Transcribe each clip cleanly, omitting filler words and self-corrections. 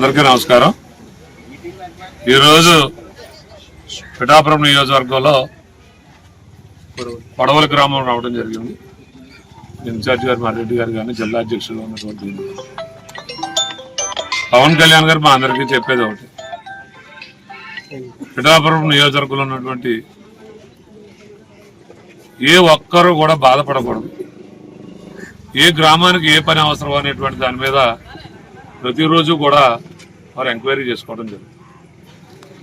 అందరికీ నమస్కారం. ఈరోజు పిఠాపురం నియోజకవర్గంలో పడవల గ్రామం రావడం జరిగింది. ఇన్ఛార్జ్ గారు మారెడ్డి గారు కానీ జిల్లా అధ్యక్షులు ఉన్నటువంటి పవన్ కళ్యాణ్ గారు మా అందరికీ చెప్పేది ఒకటి, పిఠాపురం నియోజకవర్గంలో ఉన్నటువంటి ఏ ఒక్కరూ కూడా బాధపడకూడదు. ఏ గ్రామానికి ఏ పని అవసరం అనేటువంటి దాని మీద ప్రతిరోజు కూడా వారు ఎంక్వైరీ చేసుకోవడం జరుగుతుంది.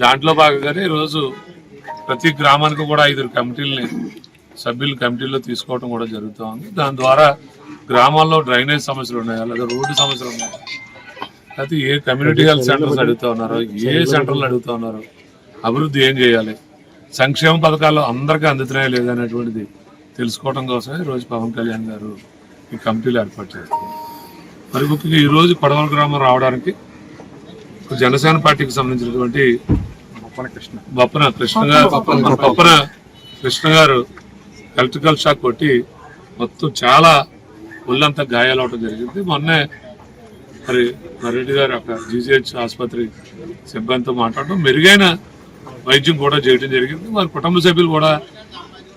దాంట్లో భాగంగానే ఈరోజు ప్రతి గ్రామానికి కూడా 5 కమిటీలని సభ్యులు కమిటీల్లో తీసుకోవడం కూడా జరుగుతూ ఉంది. దాని ద్వారా గ్రామాల్లో డ్రైనేజ్ సమస్యలు ఉన్నాయా, లేదా రోడ్డు సమస్యలు ఉన్నాయా, లేకపోతే ఏ కమ్యూనిటీ హెల్త్ సెంటర్స్ అడుగుతూ ఉన్నారో, ఏ సెంటర్లు అడుగుతూ ఉన్నారో, అభివృద్ధి ఏం చేయాలి, సంక్షేమ పథకాలు అందరికీ అందుతున్నాయా లేదా అనేటువంటిది తెలుసుకోవడం కోసమే ఈరోజు పవన్ కళ్యాణ్ గారు ఈ కమిటీలు ఏర్పాటు చేస్తారు. మరి ముఖ్యంగా ఈరోజు పడవల గ్రామం రావడానికి జనసేన పార్టీకి సంబంధించినటువంటి బొప్పన కృష్ణ గారు ఎలక్ట్రికల్ షాక్ కొట్టి మొత్తం చాలా ఒళ్ళంతా గాయాలవడం జరిగింది. మొన్నే మరి రెడ్డి గారు అక్కడ జీజీహెచ్ ఆసుపత్రి సిబ్బందితో మాట్లాడడం, మెరుగైన వైద్యం కూడా చేయడం జరిగింది. మరి కుటుంబ సభ్యులు కూడా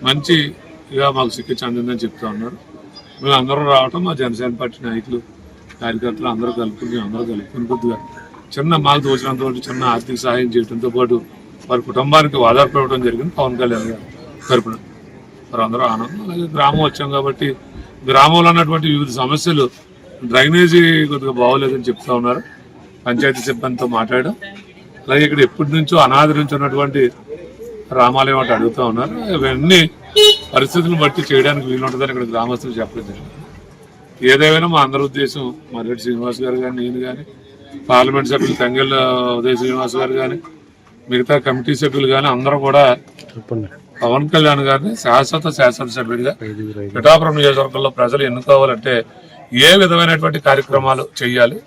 మంచిగా మాకు చికిత్స అందిందని చెప్తా ఉన్నారు. మేము అందరూ రావటం, మా జనసేన పార్టీ నాయకులు కార్యకర్తలు అందరూ కలుపుకుని కొద్దిగా మాకు తోచినంత చిన్న ఆర్థిక సహాయం చేయడంతో పాటు వారి కుటుంబానికి ఆధారపడటం జరిగింది పవన్ కళ్యాణ్ గారు తరపున. మరి అందరూ ఆనందం. అలాగే గ్రామం వచ్చాం కాబట్టి గ్రామంలో ఉన్నటువంటి వివిధ సమస్యలు, డ్రైనేజీ కొద్దిగా బాగోలేదని చెప్తా ఉన్నారు. పంచాయతీ సిబ్బందితో మాట్లాడడం, అలాగే ఇక్కడ ఎప్పటి నుంచో అనాది నుంచి ఉన్నటువంటి రామాలయం అంటే అడుగుతూ ఉన్నారు. ఇవన్నీ పరిస్థితులను బట్టి చేయడానికి వీలుంటుందని ఇక్కడ గ్రామస్తులు చెప్పడం జరిగింది. ఏదేమైనా మా అందరి ఉద్దేశం, మర్రెడ్డి శ్రీనివాస్ గారు కానీ, నేను కానీ, పార్లమెంట్ సభ్యులు తంగెళ్ళ ఉదయ శ్రీనివాస్ గారు కానీ, మిగతా కమిటీ సభ్యులు కానీ అందరూ కూడా పవన్ కళ్యాణ్ గారిని శాసనసభ్యుడిగా పిఠాపురం నియోజకవర్గంలో ప్రజలు ఎన్నుకోవాలంటే ఏ విధమైనటువంటి కార్యక్రమాలు చేయాలి,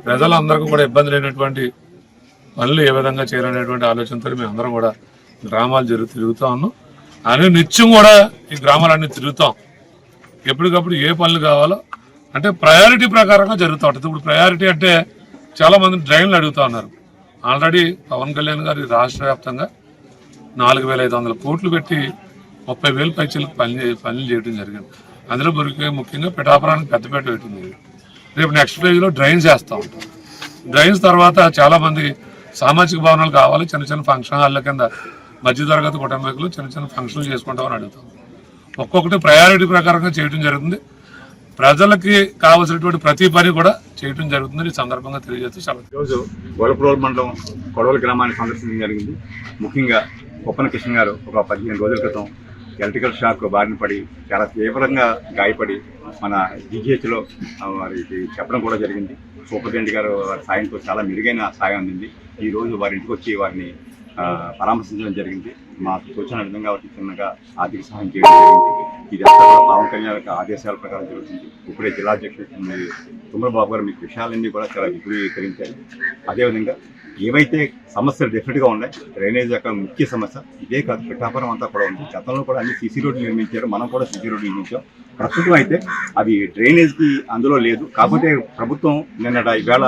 ప్రజలందరికీ కూడా ఇబ్బంది లేనటువంటి పనులు ఏ విధంగా చేయాలనేటువంటి ఆలోచనతో మేము అందరం కూడా గ్రామాలు తిరుగుతూ ఉన్నాం. అని నిత్యం కూడా ఈ గ్రామాలన్నీ తిరుగుతాం. ఎప్పటికప్పుడు ఏ పనులు కావాలో అంటే ప్రయారిటీ ప్రకారంగా జరుగుతూ ఉంటుంది. ఇప్పుడు ప్రయారిటీ అంటే చాలా మంది డ్రైన్లు అడుగుతూ ఉన్నారు. ఆల్రెడీ పవన్ కళ్యాణ్ గారు రాష్ట్ర వ్యాప్తంగా 4,500 కోట్లు పెట్టి 30,000 పైచలకు పనులు చేయడం జరిగింది. అందులో ముఖ్యంగా పిఠాపురానికి పెద్దపేట పెట్టింది. రేపు నెక్స్ట్ ఫేజ్లో డ్రైన్స్ వేస్తూ ఉంటాం. డ్రైన్స్ తర్వాత చాలా మంది సామాజిక భవనాలు కావాలి, చిన్న ఫంక్షన్ హాల్ల కింద మధ్యతరగతి కుటుంబీకులు చిన్న ఫంక్షన్లు చేసుకుంటామని అడుగుతాం. ఒక్కొక్కటి ప్రయారిటీ ప్రకారంగా చేయడం జరుగుతుంది. ప్రజలకి కావాల్సినటువంటి ప్రతి పని కూడా చేయడం జరుగుతుంది. ఈ సందర్భంగా తెలియజేస్తూ ఈరోజు గొల్లప్రోలు మండలం కొడవల గ్రామాన్ని సందర్శించడం జరిగింది. ముఖ్యంగా బొప్పన కృష్ణ గారు ఒక 15 రోజుల క్రితం ఎలక్ట్రికల్ షాక్ బారిన పడి చాలా తీవ్రంగా గాయపడి మన జీజీహెచ్లో వారికి చెప్పడం కూడా జరిగింది. సూపరింటెండెంట్ గారు వారి సాయంతో చాలా మెరుగైన సాయం అందింది. ఈరోజు వారి ఇంటికి వచ్చి వారిని పరామర్శించడం జరిగింది. మాకు తోచిన విధంగా వారికి చిన్నగా ఆర్థిక సహాయం చేయడం జరిగింది. ఇదంతా కూడా పవన్ కళ్యాణ్ యొక్క ఆదేశాల ప్రకారం జరుగుతుంది. ఇప్పుడే జిల్లా అధ్యక్షుడు తుమ్మలబాబు గారు మీకు విషయాలన్నీ కూడా చాలా విపులీకరించారు. అదేవిధంగా ఏవైతే సమస్యలు డెఫినెట్గా ఉన్నాయి, డ్రైనేజ్ యొక్క ముఖ్య సమస్య ఇదే కాదు, పిఠాపురం అంతా కూడా ఉంది. గతంలో కూడా అన్ని సీసీ రోడ్లు నిర్మించారు, మనం కూడా సీసీ రోడ్లు నిర్మించాం. ప్రస్తుతం అయితే అవి డ్రైనేజ్కి అందులో లేదు. కాకపోతే ప్రభుత్వం ఈవేళ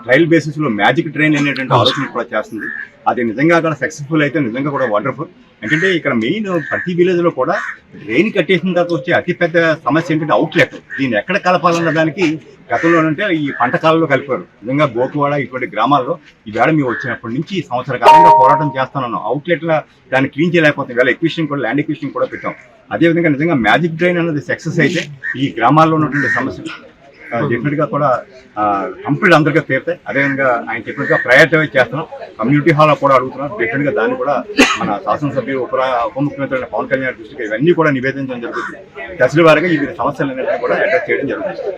ట్రయల్ బేసిస్లో మ్యాజిక్ ట్రైన్ అనేటువంటి ఆలోచన కూడా చేస్తుంది. అది నిజంగా కూడా సక్సెస్ఫుల్ అయితే నిజంగా కూడా వండర్ఫుల్. ఏంటంటే ఇక్కడ మెయిన్ ప్రతి విలేజ్లో కూడా డ్రైన్ కట్టేసిన తర్వాత వచ్చే అతిపెద్ద సమస్య ఏంటంటే అవుట్లెట్. దీన్ని ఎక్కడ కలపాలన్న దానికి గతంలో అంటే ఈ పంట కాలంలో కలిపారు. నిజంగా గోకువాడ ఇటువంటి గ్రామాల్లో ఈవేళ మేము వచ్చినప్పటి నుంచి సంవత్సర కాలంగా పోరాటం చేస్తున్నాను. అవుట్లెట్ల దాన్ని క్లీన్ చేయలేకపోతే వేళ ఎక్విషన్ కూడా ల్యాండ్ ఎక్విషన్ కూడా పెట్టాం. అదేవిధంగా నిజంగా మ్యాజిక్ డ్రైన్ అన్నది సక్సెస్ అయితే ఈ గ్రామాల్లో ఉన్నటువంటి సమస్యలు డెఫినెట్గా కూడా కంప్లీట్ అందరికీ తీరుతాయి. అదేవిధంగా ఆయన చెప్పినట్టుగా ప్రయారిటైజ్ చేస్తున్నాం. కమ్యూనిటీ హాల్ కూడా అడుగుతున్నాం. డెఫినెట్గా దాన్ని కూడా మన శాసనసభ్యులు ఉప ముఖ్యమంత్రి పవన్ కళ్యాణ్ దృష్టికి ఇవన్నీ కూడా నివేదించడం జరుగుతుంది. దశల వారీగా ఈ సమస్యలన్నింటినీ కూడా అడ్రస్ చేయడం జరుగుతుంది.